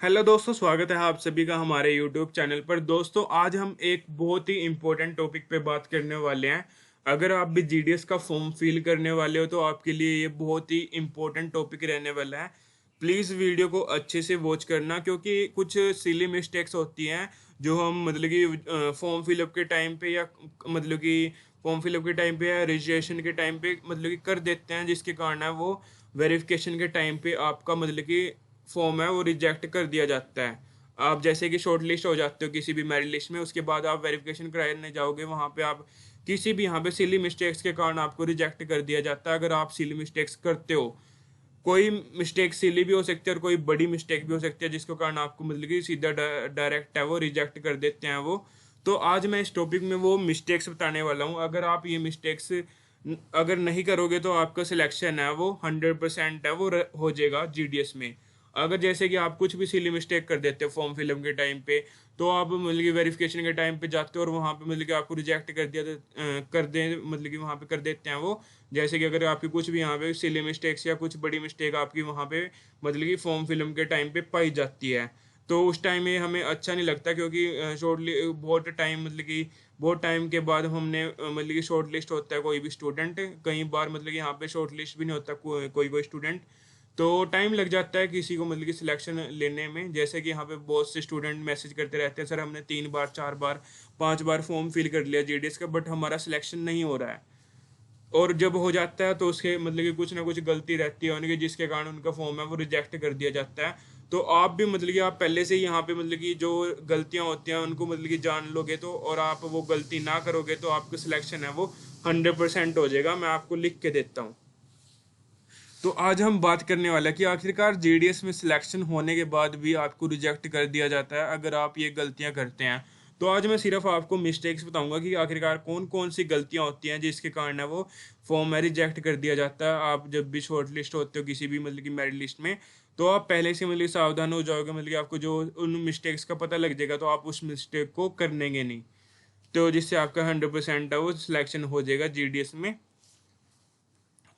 Hello दोस्तों, स्वागत है आप सभी का हमारे यूट्यूब चैनल पर। दोस्तों, आज हम एक बहुत ही इम्पोर्टेंट टॉपिक पे बात करने वाले हैं। अगर आप भी जीडीएस का फॉर्म फिल करने वाले हो तो आपके लिए ये बहुत ही इम्पोर्टेंट टॉपिक रहने वाला है। प्लीज़ वीडियो को अच्छे से वॉच करना, क्योंकि कुछ सिली मिस्टेक्स होती हैं जो हम मतलब कि फॉर्म फिलअप के टाइम पे या मतलब कि फॉर्म फिलअप के टाइम पे या रजिस्ट्रेशन के टाइम पे मतलब कि कर देते हैं, जिसके कारण है वो वेरिफिकेशन के टाइम पे आपका मतलब कि फॉर्म है वो रिजेक्ट कर दिया जाता है। आप जैसे कि शॉर्ट लिस्ट हो जाते हो किसी भी मेरिट लिस्ट में, उसके बाद आप वेरिफिकेशन कराने जाओगे, वहाँ पे आप किसी भी यहाँ पे सिली मिस्टेक्स के कारण आपको रिजेक्ट कर दिया जाता है। अगर आप सिली मिस्टेक्स करते हो, कोई मिस्टेक सिली भी हो सकती है और कोई बड़ी मिस्टेक भी हो सकती है, जिसके कारण आपको मतलब कि सीधा डायरेक्ट है वो रिजेक्ट कर देते हैं वो। तो आज मैं इस टॉपिक में वो मिस्टेक्स बताने वाला हूँ। अगर आप ये मिस्टेक्स अगर नहीं करोगे तो आपका सिलेक्शन है वो 100% है वो हो जाएगा जीडीएस में। अगर जैसे कि आप कुछ भी सिली मिस्टेक कर देते हो फॉर्म फिलअप के टाइम पे, तो आप मतलब कि वेरिफिकेशन के टाइम पे जाते हो और वहाँ पे मतलब कि आपको रिजेक्ट कर दिया कर दे मतलब कि वहाँ पे कर देते हैं वो। जैसे कि अगर आपकी कुछ भी यहाँ पे सिली मिस्टेक्स या कुछ बड़ी मिस्टेक आपकी वहाँ पे मतलब कि फॉर्म फिलअप के टाइम पे पाई जाती है, तो उस टाइम में हमें अच्छा नहीं लगता, क्योंकि शॉर्टली बहुत टाइम मतलब कि बहुत टाइम के बाद हमने मतलब कि शॉर्ट लिस्ट होता है कोई भी स्टूडेंट। कई बार मतलब कि यहाँ पे शॉर्ट लिस्ट भी नहीं होता कोई कोई स्टूडेंट। तो टाइम लग जाता है किसी को मतलब कि सिलेक्शन लेने में। जैसे कि यहाँ पे बहुत से स्टूडेंट मैसेज करते रहते हैं, सर हमने 3 बार 4 बार 5 बार फॉर्म फिल कर लिया जीडीएस का, बट हमारा सिलेक्शन नहीं हो रहा है। और जब हो जाता है तो उसके मतलब कि कुछ ना कुछ गलती रहती है उनकी, जिसके कारण उनका फॉर्म है वो रिजेक्ट कर दिया जाता है। तो आप भी मतलब कि आप पहले से ही यहाँ पे मतलब कि जो गलतियाँ होती हैं उनको मतलब कि जान लोगे तो, और आप वो गलती ना करोगे तो आपका सिलेक्शन है वो 100% हो जाएगा। मैं आपको लिख के देता हूँ। तो आज हम बात करने वाले हैं कि आखिरकार जेडीएस में सिलेक्शन होने के बाद भी आपको रिजेक्ट कर दिया जाता है अगर आप ये गलतियां करते हैं। तो आज मैं सिर्फ आपको मिस्टेक्स बताऊंगा कि आखिरकार कौन कौन सी गलतियां होती हैं जिसके कारण है वो फॉर्म है रिजेक्ट कर दिया जाता है। आप जब भी शॉर्ट लिस्ट होते हो किसी भी मतलब कि मेरिट लिस्ट में, तो आप पहले से मतलब सावधान हो जाओगे, मतलब कि आपको जो उन मिस्टेक्स का पता लग जाएगा, तो आप उस मिस्टेक को करेंगे नहीं, तो जिससे आपका 100% है वो सिलेक्शन हो जाएगा जीडीएस में।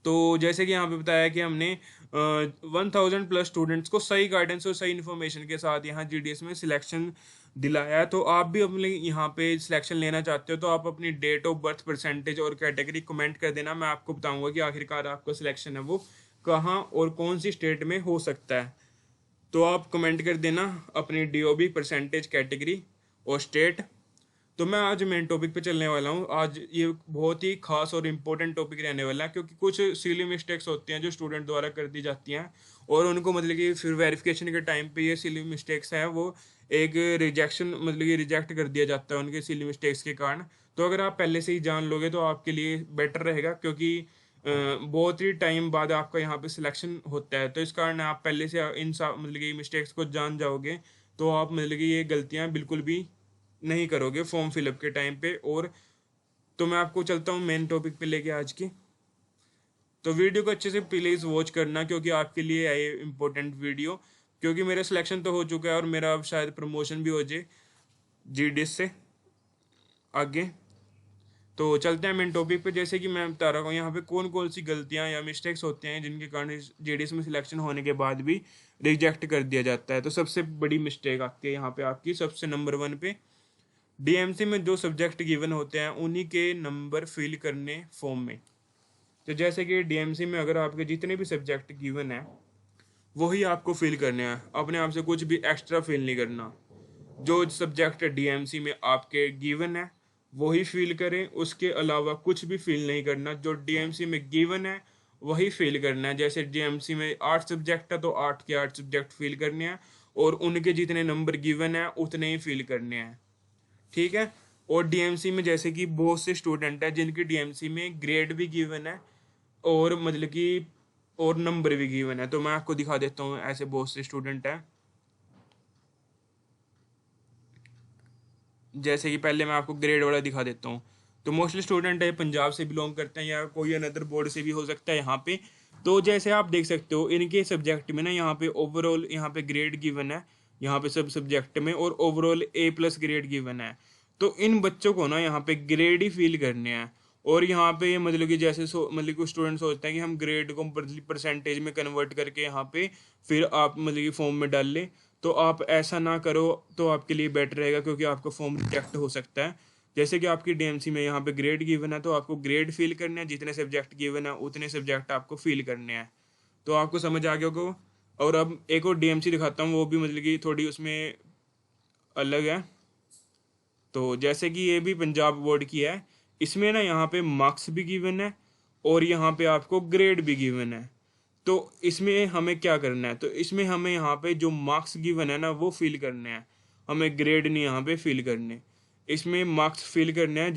तो जैसे कि यहाँ पे बताया कि हमने 1000+ स्टूडेंट्स को सही गाइडेंस और सही इन्फॉर्मेशन के साथ यहाँ जीडीएस में सिलेक्शन दिलाया है। तो आप भी अपने यहाँ पे सिलेक्शन लेना चाहते हो तो आप अपनी डेट ऑफ बर्थ, परसेंटेज और कैटेगरी कमेंट कर देना। मैं आपको बताऊंगा कि आखिरकार आपका सिलेक्शन है वो कहाँ और कौन सी स्टेट में हो सकता है। तो आप कमेंट कर देना अपनी डीओबी, परसेंटेज, कैटेगरी और स्टेट। तो मैं आज मेन टॉपिक पे चलने वाला हूँ। आज ये बहुत ही खास और इम्पोर्टेंट टॉपिक रहने वाला है, क्योंकि कुछ सिली मिस्टेक्स होती हैं जो स्टूडेंट द्वारा कर दी जाती हैं, और उनको मतलब कि फिर वेरिफिकेशन के टाइम पे ये सिली मिस्टेक्स हैं वो एक रिजेक्शन मतलब कि रिजेक्ट कर दिया जाता है उनके सिली मिस्टेक्स के कारण। तो अगर आप पहले से ही जान लोगे तो आपके लिए बेटर रहेगा, क्योंकि बहुत ही टाइम बाद आपका यहाँ पे सिलेक्शन होता है। तो इस कारण आप पहले से इन मतलब कि मिस्टेक्स को जान जाओगे, तो आप मतलब कि ये गलतियाँ बिल्कुल भी नहीं करोगे फॉर्म फिलअप के टाइम पे। और तो मैं आपको चलता हूँ मेन टॉपिक पे लेके आज की। तो वीडियो को अच्छे से प्लीज़ वॉच करना, क्योंकि आपके लिए है ये इम्पोर्टेंट वीडियो। क्योंकि मेरा सिलेक्शन तो हो चुका है और मेरा अब शायद प्रमोशन भी हो जाए जीडीएस से आगे। तो चलते हैं मेन टॉपिक पे। जैसे कि मैं बता रहा हूँ यहाँ पे कौन कौन सी गलतियाँ या मिस्टेक्स होते हैं जिनके कारण जेडीएस में सिलेक्शन होने के बाद भी रिजेक्ट कर दिया जाता है। तो सबसे बड़ी मिस्टेक आती है यहाँ पे आपकी सबसे नंबर 1 पे, डीएमसी में जो सब्जेक्ट गिवन होते हैं उन्हीं के नंबर फिल करने फॉर्म में। तो जैसे कि डीएमसी में अगर आपके जितने भी सब्जेक्ट गिवन है वही आपको फिल करने हैं, अपने आप से कुछ भी एक्स्ट्रा फिल नहीं करना। जो सब्जेक्ट डीएमसी में आपके गिवन है वही फिल करें, उसके अलावा कुछ भी फिल नहीं करना। जो डीएमसी में गिवन है वही फिल करना है। जैसे डीएमसी में 8 सब्जेक्ट है तो 8 के 8 सब्जेक्ट फिल करने हैं, और उनके जितने नंबर गिवन है उतने ही फिल करने हैं। ठीक है। और डीएमसी में जैसे कि बहुत से स्टूडेंट है जिनकी डीएमसी में ग्रेड भी गिवन है और मतलब कि और नंबर भी गिवन है। तो मैं आपको दिखा देता हूँ, ऐसे बहुत से स्टूडेंट हैं। जैसे कि पहले मैं आपको ग्रेड वाला दिखा देता हूँ। तो मोस्टली स्टूडेंट है पंजाब से बिलोंग करते हैं या कोई अनदर बोर्ड से भी हो सकता है यहाँ पे। तो जैसे आप देख सकते हो इनके सब्जेक्ट में ना यहाँ पे ओवरऑल यहाँ पे ग्रेड गिवन है, यहाँ पे सब सब्जेक्ट में, और ओवरऑल A+ ग्रेड गिवन है। तो इन बच्चों को ना यहाँ पे ग्रेड ही फील करने हैं। और यहाँ पे मतलब कि जैसे मतलब कुछ स्टूडेंट सोचते हैं कि हम ग्रेड को परसेंटेज में कन्वर्ट करके यहाँ पे फिर आप मतलब कि फॉर्म में डाल लें। तो आप ऐसा ना करो तो आपके लिए बेटर रहेगा, क्योंकि आपका फॉर्म रिजेक्ट हो सकता है। जैसे कि आपकी डीएमसी में यहाँ पे ग्रेड गिवन है, तो आपको ग्रेड फिल करने हैं, जितने सब्जेक्ट गिवन है उतने सब्जेक्ट आपको फिल करने हैं। तो आपको समझ आ गया होगा। और अब एक और डीएमसी दिखाता हूँ, वो भी मतलब कि थोड़ी उसमें अलग है। तो जैसे कि ये भी पंजाब बोर्ड की है, इसमें ना यहाँ पे मार्क्स भी गिवन है और यहाँ पे आपको ग्रेड भी गिवन है। तो इसमें हमें क्या करना है, तो इसमें हमें यहाँ पे जो मार्क्स गिवन है ना वो फिल करने हैं, हमें ग्रेड नहीं यहाँ पे फिल करने। इसमें मार्क्स फिल करने हैं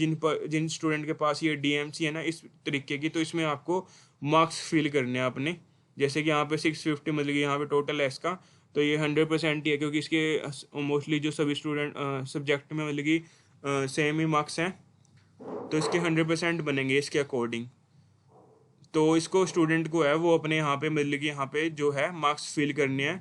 जिन स्टूडेंट के पास ये डीएमसी है ना इस तरीके की, तो इसमें आपको मार्क्स फिल करने हैं अपने। जैसे कि यहाँ पे 650 मतलब कि यहाँ पे टोटल है इसका, तो ये 100% ही है, क्योंकि इसके मोस्टली जो सभी स्टूडेंट सब्जेक्ट में मतलब कि सेम ही मार्क्स हैं, तो इसके 100% बनेंगे इसके अकॉर्डिंग। तो इसको स्टूडेंट को है वो अपने यहाँ पे मतलब कि यहाँ पे जो है मार्क्स फिल करने हैं।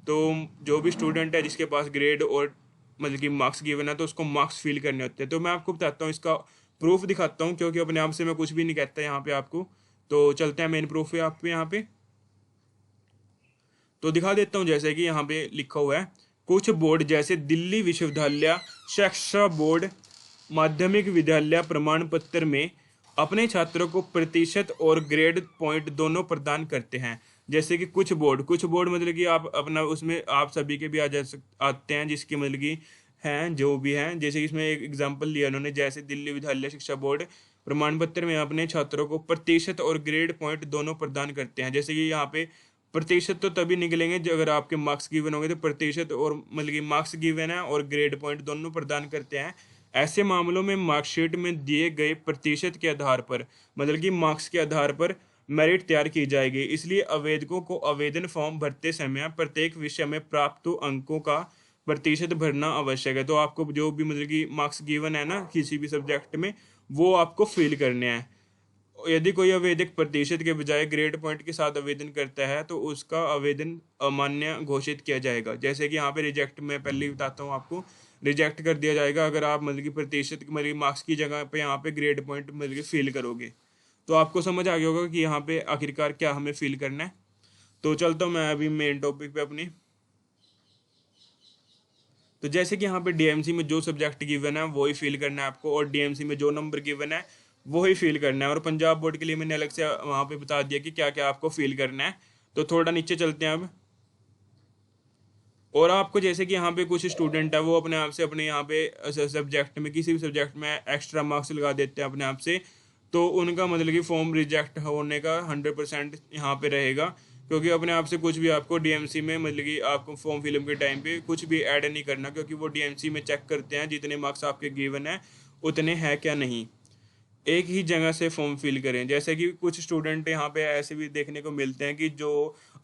तो जो भी स्टूडेंट है जिसके पास ग्रेड और मतलब कि मार्क्स गिवन है, तो उसको मार्क्स फिल करने होते हैं। तो मैं आपको बताता हूँ, इसका प्रूफ दिखाता हूँ, क्योंकि अपने आप से मैं कुछ भी नहीं कहता यहाँ पे आपको। तो चलते हैं मेन प्रूफ है आप पे यहाँ पे, तो दिखा देता हूँ। जैसे कि यहाँ पे लिखा हुआ है, कुछ बोर्ड जैसे दिल्ली विश्वविद्यालय शिक्षा बोर्ड माध्यमिक विद्यालय प्रमाण पत्र में अपने छात्रों को प्रतिशत और ग्रेड पॉइंट दोनों प्रदान करते हैं। जैसे कि कुछ बोर्ड मतलब कि आप अपना उसमें आप सभी के भी आते हैं, जिसकी मतलब कि हैं जो भी हैं। जैसे कि इसमें एक एग्जांपल लिया उन्होंने, जैसे दिल्ली विद्यालय शिक्षा बोर्ड प्रमाण पत्र में अपने छात्रों को प्रतिशत और ग्रेड पॉइंट दोनों प्रदान करते हैं। जैसे कि यहाँ पे प्रतिशत तो तभी निकलेंगे जो अगर आपके मार्क्स गिवन होंगे, तो प्रतिशत और मतलब कि मार्क्स गिवन है और ग्रेड पॉइंट दोनों प्रदान करते हैं। ऐसे मामलों में मार्कशीट में दिए गए प्रतिशत के आधार पर मतलब कि मार्क्स के आधार पर मेरिट तैयार की जाएगी। इसलिए आवेदकों को आवेदन फॉर्म भरते समय प्रत्येक विषय में प्राप्त अंकों का प्रतिशत भरना आवश्यक है। तो आपको जो भी मतलब कि मार्क्स गिवन है ना किसी भी सब्जेक्ट में, वो आपको फिल करने हैं। यदि कोई आवेदक प्रतिशत के बजाय ग्रेड पॉइंट के साथ आवेदन करता है, तो उसका आवेदन अमान्य घोषित किया जाएगा। जैसे कि यहाँ पे रिजेक्ट, मैं पहले ही बताता हूँ आपको, रिजेक्ट कर दिया जाएगा अगर आप मतलब कि प्रतिशत मतलब मार्क्स की जगह पे यहाँ पे ग्रेड पॉइंट मतलब कि फिल करोगे। तो आपको समझ आ गया होगा कि यहाँ पे आखिरकार क्या हमें फिल करना है। तो चलता हूँ मैं अभी मेन टॉपिक पे अपनी। तो जैसे कि यहाँ पे डीएमसी में जो सब्जेक्ट गिवन है वो ही फिल करना है आपको, और डीएमसी में जो नंबर गिवन है वो ही फिल करना है। और पंजाब बोर्ड के लिए मैंने अलग से वहाँ पे बता दिया कि क्या क्या आपको फिल करना है। तो थोड़ा नीचे चलते हैं अब। और आपको जैसे कि यहाँ पे कुछ स्टूडेंट है वो अपने आप से अपने यहाँ पे सब्जेक्ट में किसी भी सब्जेक्ट में एक्स्ट्रा मार्क्स लगा देते हैं अपने आप से, तो उनका मतलब कि फॉर्म रिजेक्ट होने का 100% यहाँ पे रहेगा। क्योंकि अपने आप से कुछ भी आपको डीएमसी में मतलब कि आपको फॉर्म फिलअप के टाइम पे कुछ भी ऐड नहीं करना, क्योंकि वो डीएमसी में चेक करते हैं जितने मार्क्स आपके गिवन है उतने हैं क्या नहीं। एक ही जगह से फॉर्म फिल करें। जैसे कि कुछ स्टूडेंट यहाँ पे ऐसे भी देखने को मिलते हैं कि जो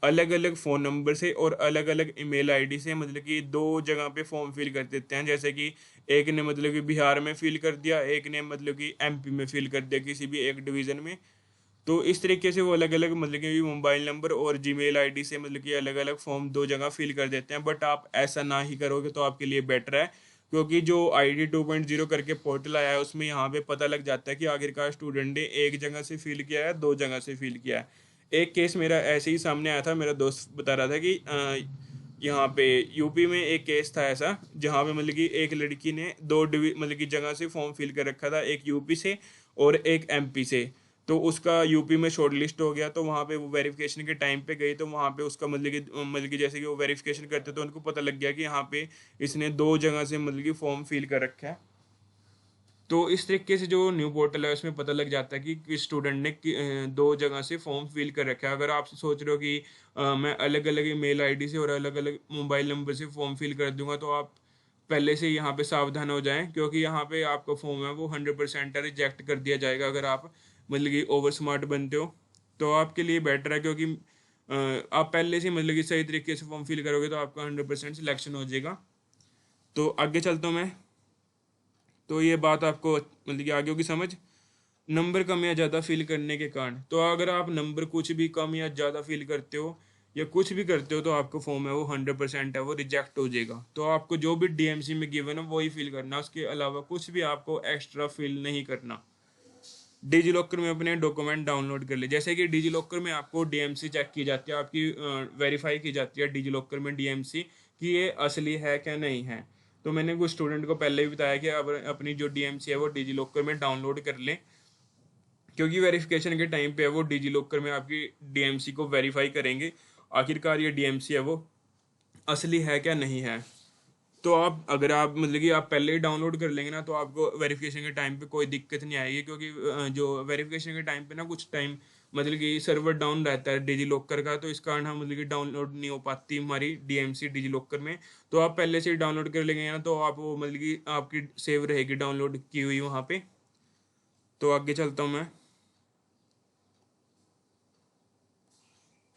अलग अलग फ़ोन नंबर से और अलग अलग ईमेल आईडी से मतलब कि दो जगह पे फॉर्म फिल कर देते हैं। जैसे कि एक ने मतलब कि बिहार में फिल कर दिया, एक ने मतलब कि एमपी में फिल कर दिया, किसी भी एक डिवीज़न में। तो इस तरीके से वो अलग अलग मतलब कि मोबाइल नंबर और जीमेल आईडी से मतलब कि अलग अलग फॉर्म दो जगह फिल कर देते हैं। बट आप ऐसा ना ही करोगे तो आपके लिए बेटर है, क्योंकि जो ID 2.0 करके पोर्टल आया है उसमें यहाँ पे पता लग जाता है कि आखिरकार स्टूडेंट ने एक जगह से फिल किया है दो जगह से फिल किया है। एक केस मेरा ऐसे ही सामने आया था, मेरा दोस्त बता रहा था कि यहाँ पे यूपी में एक केस था ऐसा, जहाँ पे मतलब कि एक लड़की ने दो मतलब कि जगह से फॉर्म फिल कर रखा था, एक यूपी से और एक एमपी से। तो उसका यूपी में शॉर्ट लिस्ट हो गया, तो वहाँ पे वो वेरिफिकेशन के टाइम पे गई, तो वहाँ पे उसका मतलब कि जैसे कि वो वेरिफिकेशन करते तो उनको पता लग गया कि यहाँ पे इसने दो जगह से मतलब कि फॉर्म फिल कर रखा है। तो इस तरीके से जो न्यू पोर्टल है उसमें पता लग जाता है कि किस स्टूडेंट ने दो जगह से फॉर्म फिल कर रखा है। अगर आप सोच रहे हो कि मैं अलग अलग ईमेल आईडी से और अलग अलग मोबाइल नंबर से फॉर्म फिल कर दूंगा, तो आप पहले से यहाँ पे सावधान हो जाएं, क्योंकि यहाँ पे आपका फॉर्म है वो 100% रिजेक्ट कर दिया जाएगा अगर आप मतलब कि ओवर स्मार्ट बनते हो। तो आपके लिए बेटर है, क्योंकि आप पहले से मतलब कि सही तरीके से फॉर्म फिल करोगे तो आपका 100% सिलेक्शन हो जाएगा। तो आगे चलता हूँ मैं। तो ये बात आपको मतलब कि आगे होगी समझ। नंबर कम या ज़्यादा फिल करने के कारण, तो अगर आप नंबर कुछ भी कम या ज़्यादा फिल करते हो या कुछ भी करते हो, तो आपका फॉर्म है वो 100% है वो रिजेक्ट हो जाएगा। तो आपको जो भी डीएमसी में गिवन है वही फिल करना, उसके अलावा कुछ भी आपको एक्स्ट्रा फिल नहीं करना। डिजी लॉकर में अपने डॉक्यूमेंट डाउनलोड कर ले। जैसे कि डिजी लॉकर में आपको डीएमसी चेक की जाती है, आपकी वेरीफाई की जाती है डिजी लॉकर में डीएमसी कि ये असली है क्या नहीं है। तो मैंने कुछ स्टूडेंट को पहले भी बताया कि अब अपनी जो डीएमसी है वो डिजी लॉकर में डाउनलोड कर लें, क्योंकि वेरिफिकेशन के टाइम पे वो डिजी लॉकर में आपकी डीएमसी को वेरीफाई करेंगे आखिरकार ये डीएमसी है वो असली है क्या नहीं है। तो आप अगर आप मतलब कि आप पहले ही डाउनलोड कर लेंगे ना, तो आपको वेरिफिकेशन के टाइम पे कोई दिक्कत नहीं आएगी, क्योंकि जो वेरिफिकेशन के टाइम पे ना कुछ टाइम मतलब कि सर्वर डाउन रहता है डिजी लॉकर का, तो इस कारण हम मतलब कि डाउनलोड नहीं हो पाती हमारी डीएमसी डिजी लॉकर में। तो आप पहले से ही डाउनलोड कर लेंगे ना, तो आप वो मतलब कि आपकी सेव रहेगी डाउनलोड की हुई वहाँ पे। तो आगे चलता हूँ मैं।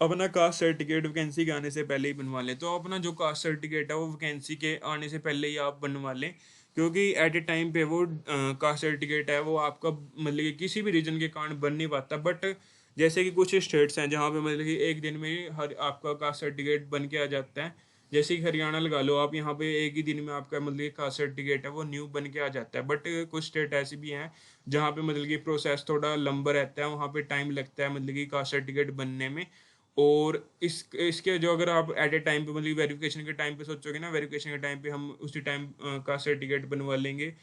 अपना कास्ट सर्टिफिकेट वैकेंसी के आने से पहले ही बनवा लें। तो अपना जो कास्ट सर्टिफिकेट है वो वैकेंसी के आने से पहले ही आप बनवा लें, क्योंकि एट ए टाइम पे वो कास्ट सर्टिफिकेट है वो आपका मतलब कि किसी भी रीजन के कारण बन नहीं पाता। बट जैसे कि कुछ स्टेट्स हैं जहाँ पे मतलब कि एक दिन में ही हर आपका कास्ट सर्टिफिकेट बन के आ जाता है। जैसे कि हरियाणा लगा लो आप, यहाँ पे एक ही दिन में आपका मतलब कि कास्ट सर्टिफिकेट है वो न्यू बन के आ जाता है। बट कुछ स्टेट ऐसी भी हैं जहाँ पे मतलब कि प्रोसेस थोड़ा लंबा रहता है, वहाँ पे टाइम लगता है मतलब कि कास्ट सर्टिफिकेट बनने में। और इसके जो अगर आप एट ए टाइम पे मतलब वेरिफिकेशन के टाइम पे सोचोगे ना, वेरिफिकेशन के टाइम पे हम उसी टाइम का सर्टिफिकेट बनवा लेंगे,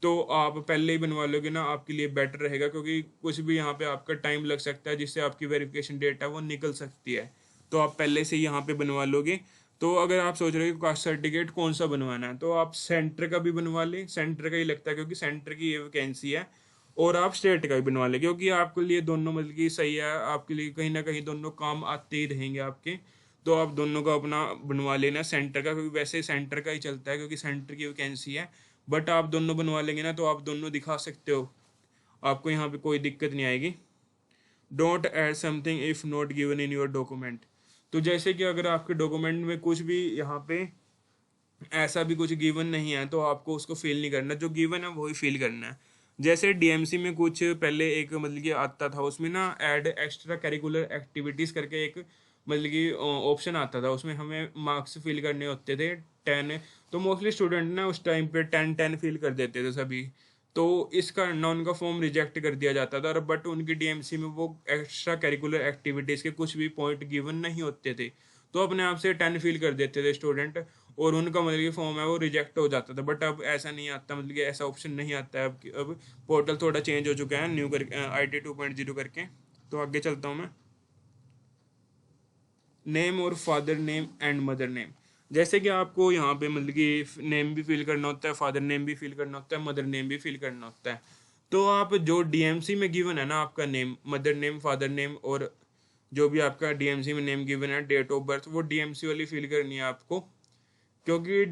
तो आप पहले ही बनवा लोगे ना, आपके लिए बेटर रहेगा, क्योंकि कुछ भी यहाँ पे आपका टाइम लग सकता है जिससे आपकी वेरिफिकेशन डेट है वो निकल सकती है। तो आप पहले से ही यहाँ पे बनवा लोगे। तो अगर आप सोच रहे हो कि कास्ट सर्टिफिकेट कौन सा बनवाना है, तो आप सेंटर का भी बनवा लें, सेंटर का ही लगता है क्योंकि सेंटर की ये वैकेंसी है। और आप स्टेट का भी बनवा लें, क्योंकि आपके लिए दोनों मतलब कि सही है, आपके लिए कहीं ना कहीं दोनों काम आते ही रहेंगे आपके। तो आप दोनों का अपना बनवा लेना सेंटर का, क्योंकि वैसे सेंटर का ही चलता है क्योंकि सेंटर की वैकेंसी है। बट आप दोनों बनवा लेंगे ना, तो आप दोनों दिखा सकते हो, आपको यहाँ पे कोई दिक्कत नहीं आएगी। Don't add something if not given in your document. तो जैसे कि अगर आपके डॉक्यूमेंट में कुछ भी यहाँ पे ऐसा भी कुछ गिवन नहीं है, तो आपको उसको फिल नहीं करना, जो गिवन है वही फिल करना है। जैसे डीएमसी में कुछ पहले एक मतलब कि आता था, उसमें ना ऐड एक्स्ट्रा करिकुलर एक्टिविटीज़ करके एक मतलब कि ऑप्शन आता था, उसमें हमें मार्क्स फिल करने होते थे 10। तो मोस्टली स्टूडेंट ना उस टाइम पे 10 फिल कर देते थे सभी। तो इस कारण ना उनका फॉर्म रिजेक्ट कर दिया जाता था, और बट उनकी डीएमसी में वो एक्स्ट्रा करिकुलर एक्टिविटीज़ के कुछ भी पॉइंट गिवन नहीं होते थे, तो अपने आप से 10 फिल कर देते थे स्टूडेंट, और उनका मतलब कि फॉर्म है वो रिजेक्ट हो जाता था। बट अब ऐसा नहीं आता, मतलब कि ऐसा ऑप्शन नहीं आता है अब पोर्टल थोड़ा चेंज हो चुका है न्यू करके IT 2.0 करके। तो आगे चलता हूँ मैं। नेम और father name and mother name. जैसे कि आपको यहाँ पे मतलब कि नेम भी फिल करना होता है, फादर नेम भी फिल करना होता है, मदर नेम भी फिल करना होता है। तो आप जो डीएमसी में गिवन है ना, आपका name, mother name, father name, और जो भी आपका डीएमसी में नेम गिवन है, डेट ऑफ बर्थ, वो डीएमसी वाली फिल करनी है आपको। क्योंकि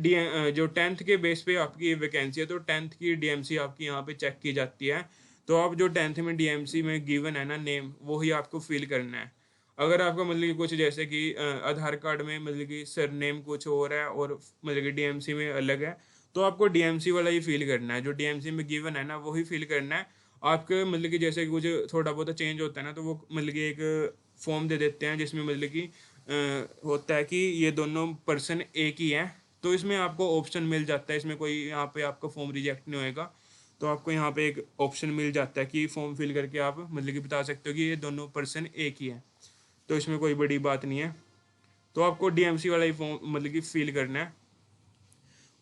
जो 10th के बेस पे आपकी वैकेंसी है, तो 10th की डीएमसी आपकी यहाँ पे चेक की जाती है। तो आप जो 10th में डीएमसी में गिवन है ना नेम, वो ही आपको फिल करना है। अगर आपका मतलब कि कुछ जैसे कि आधार कार्ड में मतलब कि सर नेम कुछ और है और मतलब कि डीएमसी में अलग है, तो आपको डीएमसी वाला ही फिल करना है, जो डीएमसी में गिवन है ना वही फिल करना है। आपके मतलब कि जैसे कि कुछ थोड़ा बहुत चेंज होता है ना, तो वो मतलब कि एक फॉर्म दे देते हैं जिसमें मतलब कि होता है कि ये दोनों पर्सन एक ही हैं। तो इसमें आपको ऑप्शन मिल जाता है, इसमें कोई यहाँ पे आपका फॉर्म रिजेक्ट नहीं होएगा। तो आपको यहाँ पे एक ऑप्शन मिल जाता है कि फॉर्म फिल करके आप मतलब कि बता सकते हो कि ये दोनों पर्सन एक ही है। तो इसमें कोई बड़ी बात नहीं है। तो आपको डीएमसी वाला ही फॉर्म मतलब कि फिल करना है।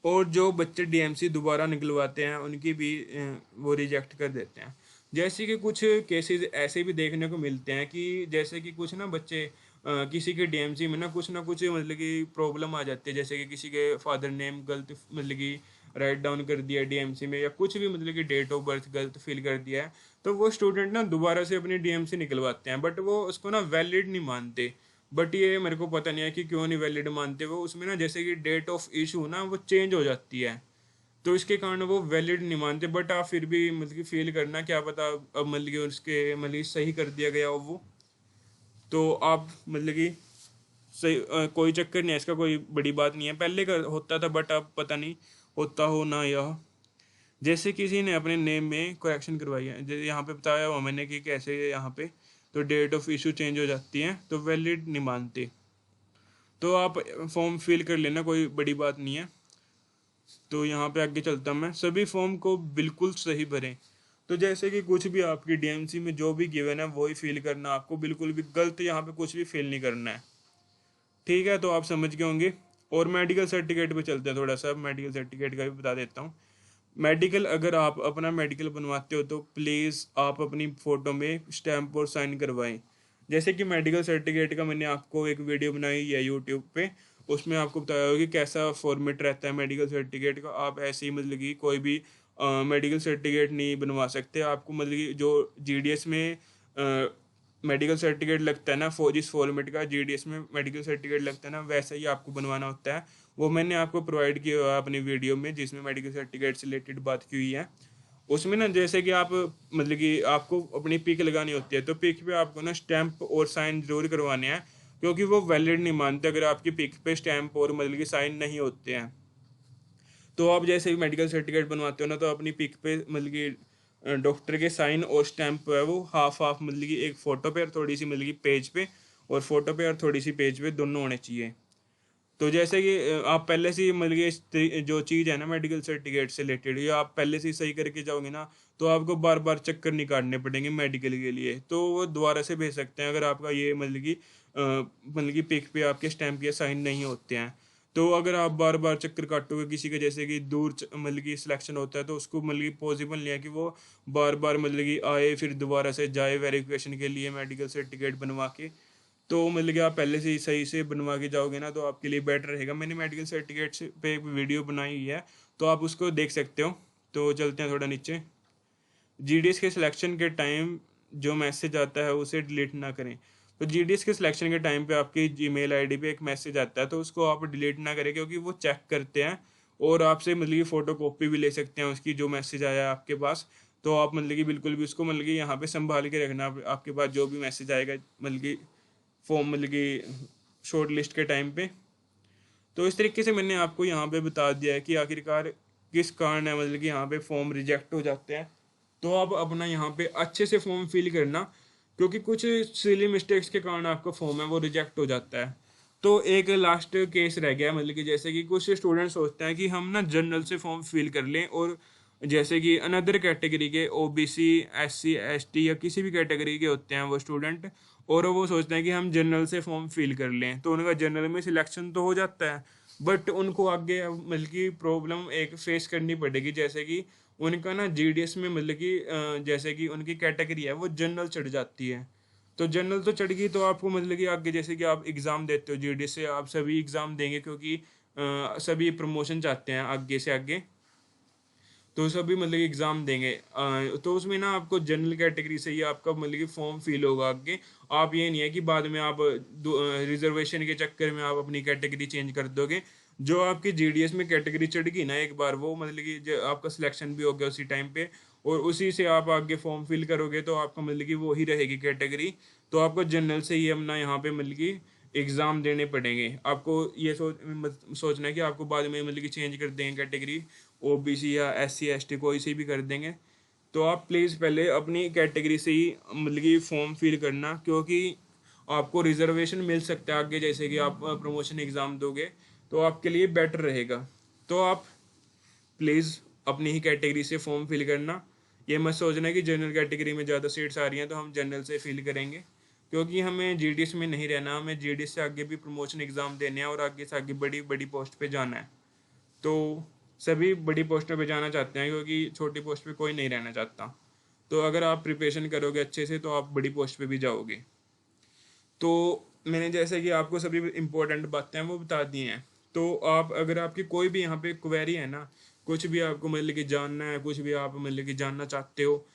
और जो बच्चे डीएमसी दोबारा निकलवाते हैं उनकी भी वो रिजेक्ट कर देते हैं। जैसे कि कुछ केसेस ऐसे भी देखने को मिलते हैं कि जैसे कि कुछ ना बच्चे किसी के डीएमसी में ना कुछ मतलब कि प्रॉब्लम आ जाती है, जैसे कि किसी के फादर नेम गलत मतलब कि राइट डाउन कर दिया डीएमसी में, या कुछ भी मतलब कि डेट ऑफ बर्थ गलत फिल कर दिया है, तो वो स्टूडेंट ना दोबारा से अपनी डीएमसी निकलवाते हैं, बट वो उसको ना वैलिड नहीं मानते। बट ये मेरे को पता नहीं है कि क्यों नहीं वैलिड मानते वो, उसमें ना जैसे कि डेट ऑफ इशू ना वो चेंज हो जाती है, तो इसके कारण वो वैलिड नहीं मानते। बट आप फिर भी मतलब कि फील करना, क्या पता अब मतलब कि उसके मतलब कि सही कर दिया गया हो वो। तो आप मतलब कि सही कोई चक्कर नहीं है इसका, कोई बड़ी बात नहीं है, पहले का होता था बट अब पता नहीं होता हो ना यह। जैसे किसी ने अपने नेम में करेक्शन करवाई है, जैसे यहाँ पे बताया हुआ मैंने कि कैसे यहाँ पे तो डेट ऑफ इशू चेंज हो जाती है, तो वैलिड नहीं मानते। तो आप फॉर्म फिल कर लेना, कोई बड़ी बात नहीं है। तो यहाँ पे आगे चलता हूँ मैं। सभी फॉर्म को बिल्कुल सही भरें। तो जैसे कि कुछ भी आपकी डीएमसी में जो भी गिवन है वही फिल करना, आपको बिल्कुल भी गलत यहाँ पे कुछ भी फिल नहीं करना है। ठीक है, तो आप समझ गए होंगे। और मेडिकल सर्टिफिकेट पे चलते हैं, थोड़ा सा मेडिकल सर्टिफिकेट का भी बता देता हूँ। मेडिकल, अगर आप अपना मेडिकल बनवाते हो तो प्लीज़ आप अपनी फ़ोटो में स्टैम्प और साइन करवाएं। जैसे कि मेडिकल सर्टिफिकेट का मैंने आपको एक वीडियो बनाई है यूट्यूब पे, उसमें आपको बताया होगा कि कैसा फॉर्मेट रहता है मेडिकल सर्टिफिकेट का। आप ऐसे ही मतलब कि कोई भी मेडिकल सर्टिफिकेट नहीं बनवा सकते। आपको मतलब कि जो जीडीएस में मेडिकल सर्टिफिकेट लगता है ना, जिस फॉर्मेट का जीडीएस में मेडिकल सर्टिफिकेट लगता है ना, वैसा ही आपको बनवाना होता है। वो मैंने आपको प्रोवाइड किया हुआ है अपनी वीडियो में, जिसमें मेडिकल सर्टिफिकेट से रिलेटेड बात की हुई है। उसमें ना जैसे कि आप मतलब कि आपको अपनी पिक लगानी होती है, तो पिक पे आपको ना स्टैंप और साइन जरूर करवाने हैं, क्योंकि वो वैलिड नहीं मानते अगर आपकी पिक पे स्टैंप और मतलब कि साइन नहीं होते हैं। तो आप जैसे ही मेडिकल सर्टिफिकेट बनवाते हो ना, तो अपनी पिक पे मतलब कि डॉक्टर के साइन और स्टैंप है वो हाफ हाफ, मतलब कि एक फ़ोटो पे और थोड़ी सी मतलब कि पेज पे, और फोटो पे और थोड़ी सी पेज पे दोनों होने चाहिए। तो जैसे कि आप पहले से ही मतलब कि जो चीज़ है ना मेडिकल सर्टिफिकेट से रिलेटेड, ये आप पहले से ही सही करके जाओगे ना, तो आपको बार बार चक्कर नहीं काटने पड़ेंगे मेडिकल के लिए, तो वो दोबारा से भेज सकते हैं अगर आपका ये मतलब कि पिक पे आपके स्टैंप या साइन नहीं होते हैं। तो अगर आप बार बार चक्कर काटोगे किसी के, जैसे कि दूर मतलब कि सिलेक्शन होता है, तो उसको मतलब कि पॉसिबल नहीं है कि वो बार बार मतलब कि आए फिर दोबारा से जाए वेरिफिकेशन के लिए मेडिकल सर्टिफिकेट बनवा के। तो मतलब कि आप पहले से ही सही से बनवा के जाओगे ना, तो आपके लिए बेटर रहेगा। मैंने मेडिकल सर्टिफिकेट से पे एक वीडियो बनाई हुई है, तो आप उसको देख सकते हो। तो चलते हैं थोड़ा नीचे। जीडीएस के सिलेक्शन के टाइम जो मैसेज आता है उसे डिलीट ना करें। तो जीडीएस के सिलेक्शन के टाइम पे आपकी जीमेल आईडी पे एक मैसेज आता है, तो उसको आप डिलीट ना करें, क्योंकि वो चेक करते हैं और आपसे मतलब कि फ़ोटो कॉपी भी ले सकते हैं उसकी, जो मैसेज आया है आपके पास। तो आप मतलब कि बिल्कुल भी उसको मतलब कि यहाँ पे संभाल के रखना, आपके पास जो भी मैसेज आएगा मतलब कि फॉर्म मतलब कि शॉर्ट लिस्ट के टाइम पे। तो इस तरीके से मैंने आपको यहाँ पे बता दिया है कि आखिरकार किस कारण है मतलब कि यहाँ पे फॉर्म रिजेक्ट हो जाते हैं। तो आप अपना यहाँ पे अच्छे से फॉर्म फिल करना, क्योंकि कुछ सिली मिस्टेक्स के कारण आपका फॉर्म है वो रिजेक्ट हो जाता है। तो एक लास्ट केस रह गया, मतलब कि जैसे कि कुछ स्टूडेंट सोचते हैं कि हम ना जनरल से फॉर्म फिल कर लें, और जैसे कि अनदर कैटेगरी के ओबीसी, एससी, एसटी या किसी भी कैटेगरी के होते हैं वो स्टूडेंट, और वो सोचते हैं कि हम जनरल से फॉर्म फिल कर लें, तो उनका जनरल में सिलेक्शन तो हो जाता है, बट उनको आगे मतलब कि प्रॉब्लम एक फेस करनी पड़ेगी। जैसे कि उनका ना जीडीएस में मतलब कि जैसे कि उनकी कैटेगरी है वो जनरल चढ़ जाती है। तो जनरल तो चढ़ गई, तो आपको मतलब कि आगे जैसे कि आप एग्ज़ाम देते हो जीडीएस से, आप सभी एग्ज़ाम देंगे, क्योंकि सभी प्रमोशन चाहते हैं आगे से आगे। तो सभी मतलब कि एग्ज़ाम देंगे, तो उसमें ना आपको जनरल कैटेगरी से ही आपका मतलब कि फॉर्म फिल होगा आगे। आप ये नहीं है कि बाद में आप रिजर्वेशन के चक्कर में आप अपनी कैटेगरी चेंज कर दोगे। जो आपकी जीडीएस में कैटेगरी चढ़ गई ना एक बार, वो मतलब कि जो आपका सिलेक्शन भी हो गया उसी टाइम पे, और उसी से आप आगे फॉर्म फिल करोगे, तो आपका मतलब कि वो ही रहेगी कैटेगरी। तो आपको जनरल से ही अपना यहाँ पे मतलब कि एग्ज़ाम देने पड़ेंगे। आपको ये सोचना है कि आपको बाद में मतलब कि चेंज कर देंगे कैटेगरी, ओबीसी या एससी एसटी कोई सी भी कर देंगे। तो आप प्लीज़ पहले अपनी कैटेगरी से ही मतलब कि फॉर्म फिल करना, क्योंकि आपको रिजर्वेशन मिल सकता है आगे, जैसे कि आप प्रमोशन एग्ज़ाम दोगे, तो आपके लिए बेटर रहेगा। तो आप प्लीज़ अपनी ही कैटेगरी से फॉर्म फिल करना। ये मत सोचना कि जनरल कैटेगरी में ज़्यादा सीट्स आ रही हैं तो हम जनरल से फिल करेंगे, क्योंकि हमें जीडीएस में नहीं रहना, हमें जीडीएस से आगे भी प्रमोशन एग्ज़ाम देने हैं और आगे से आगे बड़ी बड़ी पोस्ट पे जाना है। तो सभी बड़ी पोस्टों पे जाना चाहते हैं, क्योंकि छोटी पोस्ट पे कोई नहीं रहना चाहता। तो अगर आप प्रिपरेशन करोगे अच्छे से, तो आप बड़ी पोस्ट पे भी जाओगे। तो मैंने जैसे कि आपको सभी इम्पोर्टेंट बातें हैं वो बता दी हैं। तो आप अगर आपकी कोई भी यहाँ पे क्वेरी है ना, कुछ भी आपको मतलब कि जानना है, कुछ भी आप मतलब कि जानना चाहते हो,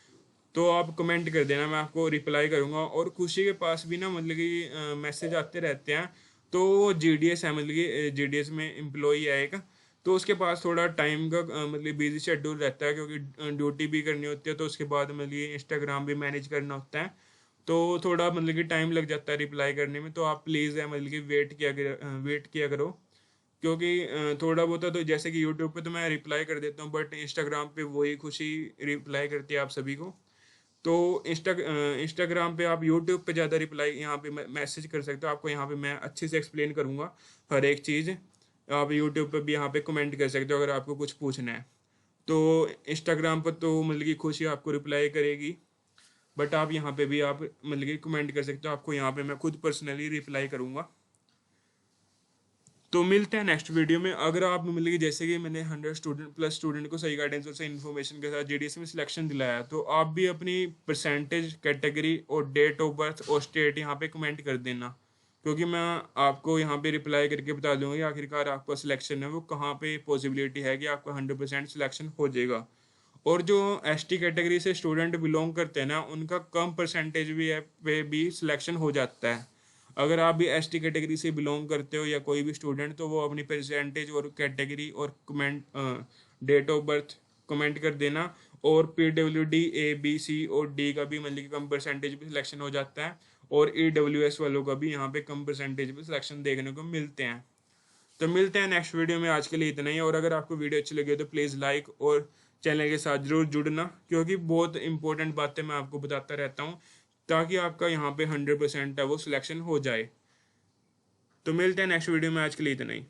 तो आप कमेंट कर देना, मैं आपको रिप्लाई करूँगा। और खुशी के पास भी ना मतलब कि मैसेज आते रहते हैं। तो जीडीएस है, मतलब कि जीडीएस में एम्प्लॉई है एक, तो उसके पास थोड़ा टाइम का मतलब बिजी शेड्यूल रहता है, क्योंकि ड्यूटी भी करनी होती है, तो उसके बाद मतलब कि इंस्टाग्राम भी मैनेज करना होता है। तो थोड़ा मतलब कि टाइम लग जाता है रिप्लाई करने में। तो आप प्लीज़ है मतलब कि वेट किया करो, क्योंकि थोड़ा बहुत तो जैसे कि यूट्यूब पे तो मैं रिप्लाई कर देता हूँ, बट इंस्टाग्राम पे वही खुशी रिप्लाई करती है आप सभी को। तो इंस्टाग्राम पे आप यूट्यूब पे ज़्यादा रिप्लाई यहाँ पे मैसेज कर सकते हो, आपको यहाँ पे मैं अच्छे से एक्सप्लेन करूँगा हर एक चीज़। आप यूट्यूब पे भी यहाँ पे कमेंट कर सकते हो अगर आपको कुछ पूछना है। तो इंस्टाग्राम पर तो मतलब कि खुशी आपको रिप्लाई करेगी, बट आप यहाँ पे भी आप मतलब कि कमेंट कर सकते हो, आपको यहाँ पे मैं खुद पर्सनली रिप्लाई करूँगा। तो मिलते हैं नेक्स्ट वीडियो में। अगर आप मतलब कि जैसे कि मैंने 100 स्टूडेंट प्लस स्टूडेंट को सही गाइडेंस और सही इन्फॉर्मेशन के साथ जीडीएस में सिलेक्शन दिलाया, तो आप भी अपनी परसेंटेज, कैटेगरी और डेट ऑफ बर्थ और स्टेट यहाँ पे कमेंट कर देना, क्योंकि मैं आपको यहाँ पे रिप्लाई करके बता दूंगा कि आखिरकार आपका सिलेक्शन है वो कहाँ पे पॉसिबिलिटी है कि आपका 100% सिलेक्शन हो जाएगा। और जो एसटी कैटेगरी से स्टूडेंट बिलोंग करते हैं ना, उनका कम परसेंटेज भी है पे भी सिलेक्शन हो जाता है। अगर आप भी एसटी कैटेगरी से बिलोंग करते हो या कोई भी स्टूडेंट, तो वो अपनी परसेंटेज और कैटेगरी और comment, date of birth comment कर देना। और पीडब्ल्यूडी ए बी सी और डी का भी मतलब कि कम परसेंटेज पे सिलेक्शन हो जाता है, और ईडब्ल्यूएस वालों का भी यहाँ पे कम परसेंटेज पे सिलेक्शन देखने को मिलते हैं। तो मिलते हैं नेक्स्ट वीडियो में, आज के लिए इतना ही। और अगर आपको वीडियो अच्छी लगी हो तो प्लीज़ लाइक और चैनल के साथ जरूर जुड़ना, क्योंकि बहुत इंपॉर्टेंट बातें मैं आपको बताता रहता हूँ, ताकि आपका यहाँ पे 100% है वो सिलेक्शन हो जाए। तो मिलते हैं नेक्स्ट वीडियो में, आज के लिए इतना ही।